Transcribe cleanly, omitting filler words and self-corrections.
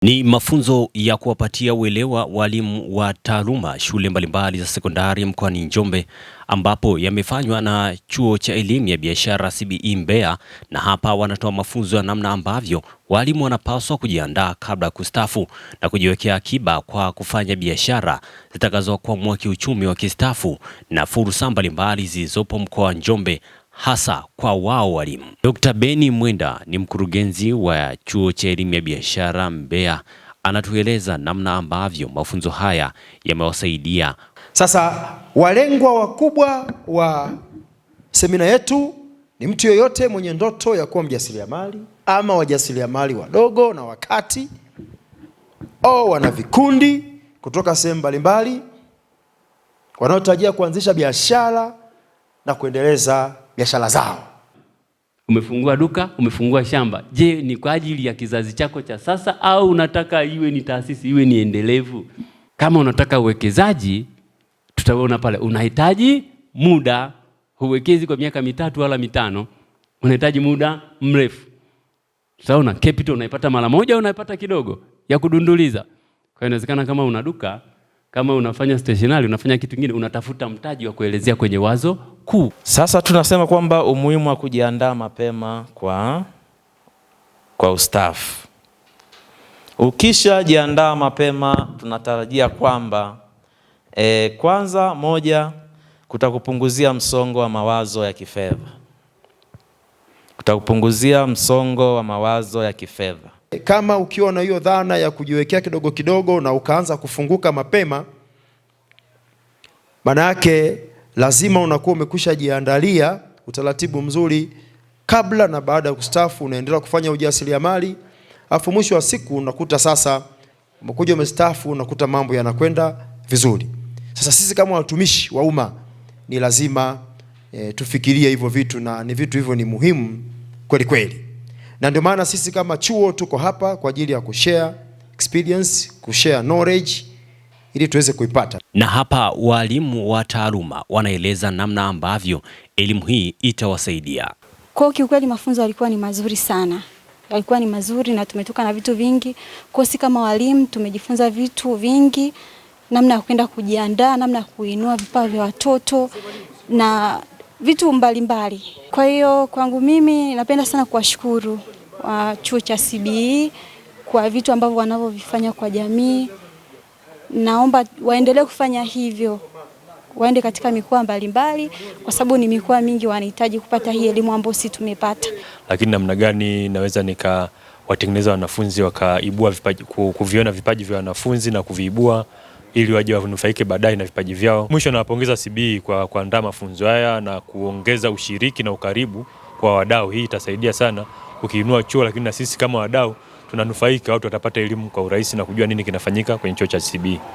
Ni mafunzo ya kuwapatia uelewa walimu wa taaluma shule mbalimbali za sekondari mkoani Njombe, ambapo yamefanywa na Chuo cha Elimu ya Biashara CBE Mbeya, na hapa wanatoa mafunzo ya namna ambavyo walimu wanapaswa kujiandaa kabla ya kustaafu na kujiwekea akiba kwa kufanya biashara zitakazokwamua kiuchumi wa kistaafu na fursa mbalimbali zilizopo mkoa wa Njombe, hasa kwa wao walimu. Dr. Beni Mwenda ni mkurugenzi wa Chuo cha Elimu ya Biashara Mbeya, anatueleza namna ambavyo mafunzo haya yamewasaidia. Sasa walengwa wakubwa wa semina yetu ni mtu yoyote mwenye ndoto ya kuwa mjasiriamali ama wajasiriamali wadogo na wakati, au wana vikundi kutoka sehemu mbalimbali wanaotarajia kuanzisha biashara na kuendeleza biashara zao. Umefungua duka, umefungua shamba. Je, ni kwa ajili ya kizazi chako cha sasa au unataka iwe ni taasisi, iwe ni endelevu? Kama unataka uwekezaji, tutaona pale unahitaji muda. Huwekezi kwa miaka 3 wala 5. Unahitaji muda mrefu. Tutaona capital unaipata mara moja, unaipata kidogo ya kudunduliza. Kwa inawezekana kama una duka, kama unafanya stationery, unafanya kitu kingine, unatafuta mtaji wa kuelezea kwenye wazo kuu. Sasa tunasema kwamba umuhimu wa kujiandaa mapema kwa ustaafu. Ukishajiandaa mapema, tunatarajia kwamba kwanza, moja, kutakupunguzia msongo wa mawazo ya kifedha. Kutakupunguzia msongo wa mawazo ya kifedha. Kama ukiwa na hiyo dhana ya kujiwekea kidogo kidogo na ukaanza kufunguka mapema, maana yake lazima unakuwa umekwisha jiandalia utaratibu mzuri kabla na baada ya kustaafu. Unaendelea kufanya ujasiriamali, afu mwisho wa siku unakuta sasa umekuja umestaafu, unakuta mambo yanakwenda vizuri. Sasa sisi kama watumishi wa umma ni lazima tufikirie hivyo vitu, na ni vitu hivyo ni muhimu kweli kweli. Na ndio maana sisi kama chuo tuko hapa kwa ajili ya kushare experience, kushare knowledge ili tuweze kuipata. Na hapa walimu wa taaluma wanaeleza namna ambavyo elimu hii itawasaidia. Kwa kiukweli mafunzo yalikuwa ni mazuri sana. Yalikuwa ni mazuri na tumetoka na vitu vingi. Kwa sisi kama walimu tumejifunza vitu vingi, namna ya kwenda kujiandaa, namna ya kuinua vipawa vya watoto na vitu mbalimbali. Kwa hiyo kwangu mimi napenda sana kuwashukuru chuo cha CBE kwa vitu ambavyo wanavyovifanya kwa jamii. Naomba waendelee kufanya hivyo, waende katika mikoa mbalimbali, kwa sababu ni mikoa mingi wanahitaji kupata hii elimu ambayo sisi tumepata. Lakini namna gani naweza nikawatengeneza wanafunzi wakaibua vipaji, kuviona vipaji vya wanafunzi na kuviibua ili waje wanufaike baadaye na vipaji vyao. Mwisho nawapongeza CBE kwa kuandaa mafunzo haya na kuongeza ushiriki na ukaribu kwa wadau. Hii itasaidia sana ukiinua chuo, lakini na sisi kama wadau tunanufaika, watu watapata elimu kwa urahisi na kujua nini kinafanyika kwenye chuo cha CBE.